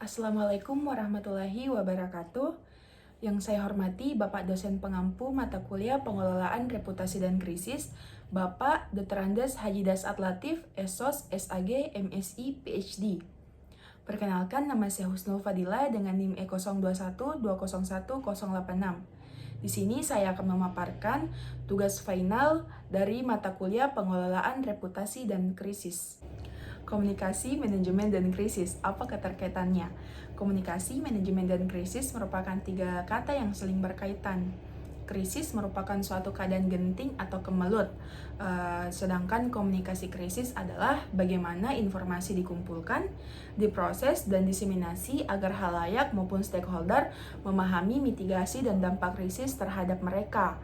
Assalamualaikum warahmatullahi wabarakatuh. Yang saya hormati Bapak dosen pengampu mata kuliah Pengelolaan Reputasi dan Krisis, Bapak Dr. Andes Haji Dasat Latif, SOS, SAG, MSI, PhD. Perkenalkan, nama saya Husnul Fadila dengan NIM E0212011086. Di sini saya akan memaparkan tugas final dari mata kuliah Pengelolaan Reputasi dan Krisis. Komunikasi, manajemen, dan krisis. Apa keterkaitannya? Komunikasi, manajemen, dan krisis merupakan tiga kata yang saling berkaitan. Krisis merupakan suatu keadaan genting atau kemelut, sedangkan komunikasi krisis adalah bagaimana informasi dikumpulkan, diproses, dan diseminasi agar halayak maupun stakeholder memahami mitigasi dan dampak krisis terhadap mereka.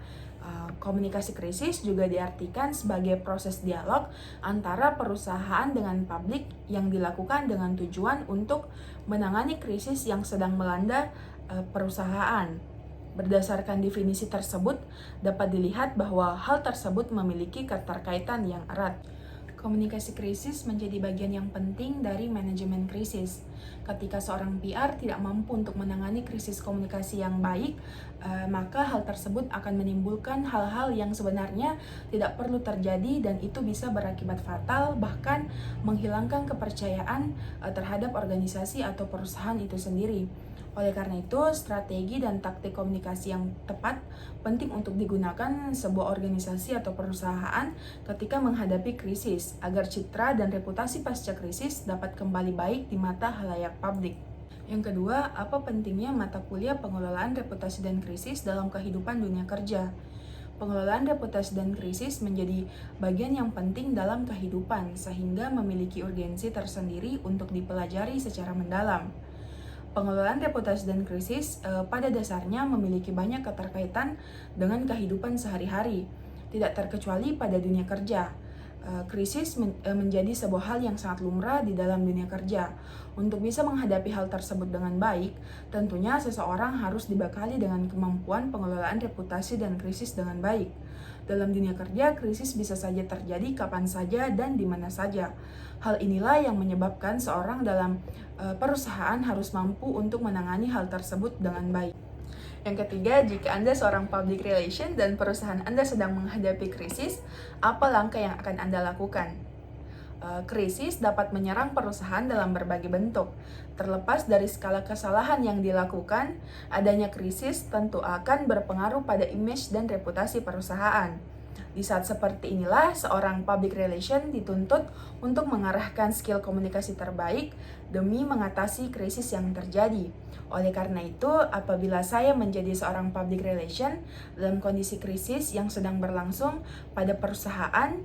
Komunikasi krisis juga diartikan sebagai proses dialog antara perusahaan dengan publik yang dilakukan dengan tujuan untuk menangani krisis yang sedang melanda perusahaan. Berdasarkan definisi tersebut, dapat dilihat bahwa hal tersebut memiliki keterkaitan yang erat. Komunikasi krisis menjadi bagian yang penting dari manajemen krisis. Ketika seorang PR tidak mampu untuk menangani krisis komunikasi yang baik, maka hal tersebut akan menimbulkan hal-hal yang sebenarnya tidak perlu terjadi dan itu bisa berakibat fatal, bahkan menghilangkan kepercayaan terhadap organisasi atau perusahaan itu sendiri. Oleh karena itu, strategi dan taktik komunikasi yang tepat penting untuk digunakan sebuah organisasi atau perusahaan ketika menghadapi krisis, agar citra dan reputasi pasca krisis dapat kembali baik di mata halayak publik. Yang kedua, apa pentingnya mata kuliah Pengelolaan Reputasi dan Krisis dalam kehidupan dunia kerja? Pengelolaan reputasi dan krisis menjadi bagian yang penting dalam kehidupan, sehingga memiliki urgensi tersendiri untuk dipelajari secara mendalam. Pengelolaan reputasi dan krisis pada dasarnya memiliki banyak keterkaitan dengan kehidupan sehari-hari, tidak terkecuali pada dunia kerja. Krisis menjadi sebuah hal yang sangat lumrah di dalam dunia kerja. Untuk bisa menghadapi hal tersebut dengan baik, tentunya seseorang harus dibekali dengan kemampuan pengelolaan reputasi dan krisis dengan baik. Dalam dunia kerja, krisis bisa saja terjadi kapan saja dan di mana saja. Hal inilah yang menyebabkan seorang dalam perusahaan harus mampu untuk menangani hal tersebut dengan baik. Yang ketiga, jika Anda seorang public relation dan perusahaan Anda sedang menghadapi krisis, apa langkah yang akan Anda lakukan? Krisis dapat menyerang perusahaan dalam berbagai bentuk. Terlepas dari skala kesalahan yang dilakukan, adanya krisis tentu akan berpengaruh pada image dan reputasi perusahaan. Di saat seperti inilah, seorang public relation dituntut untuk mengarahkan skill komunikasi terbaik demi mengatasi krisis yang terjadi. Oleh karena itu, apabila saya menjadi seorang public relation dalam kondisi krisis yang sedang berlangsung pada perusahaan,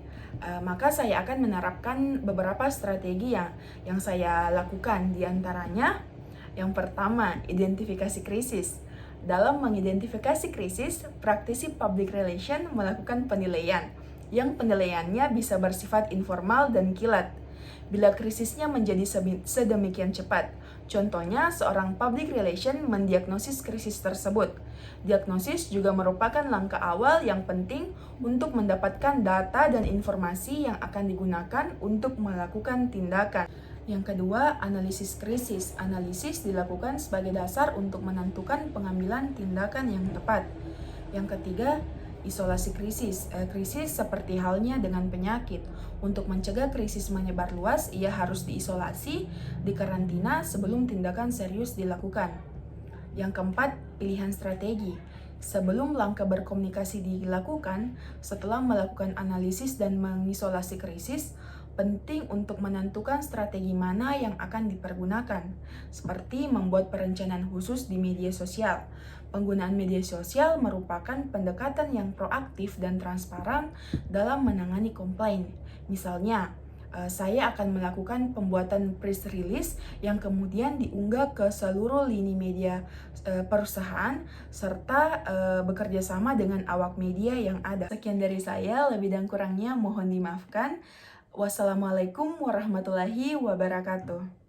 maka saya akan menerapkan beberapa strategi yang saya lakukan. Di antaranya, yang pertama, identifikasi krisis. Dalam mengidentifikasi krisis, praktisi public relation melakukan penilaian, yang penilaiannya bisa bersifat informal dan kilat. Bila krisisnya menjadi sedemikian cepat, contohnya seorang public relation mendiagnosis krisis tersebut. Diagnosis juga merupakan langkah awal yang penting untuk mendapatkan data dan informasi yang akan digunakan untuk melakukan tindakan. Yang kedua, analisis krisis. Analisis dilakukan sebagai dasar untuk menentukan pengambilan tindakan yang tepat. Yang ketiga, isolasi krisis. Krisis seperti halnya dengan penyakit. Untuk mencegah krisis menyebar luas, ia harus diisolasi, dikarantina sebelum tindakan serius dilakukan. Yang keempat, pilihan strategi. Sebelum langkah berkomunikasi dilakukan, setelah melakukan analisis dan mengisolasi krisis, penting untuk menentukan strategi mana yang akan dipergunakan, seperti membuat perencanaan khusus di media sosial. Penggunaan media sosial merupakan pendekatan yang proaktif dan transparan dalam menangani komplain. Misalnya, saya akan melakukan pembuatan press release yang kemudian diunggah ke seluruh lini media perusahaan serta bekerja sama dengan awak media yang ada. Sekian dari saya, lebih dan kurangnya mohon dimaafkan. Wassalamualaikum warahmatullahi wabarakatuh.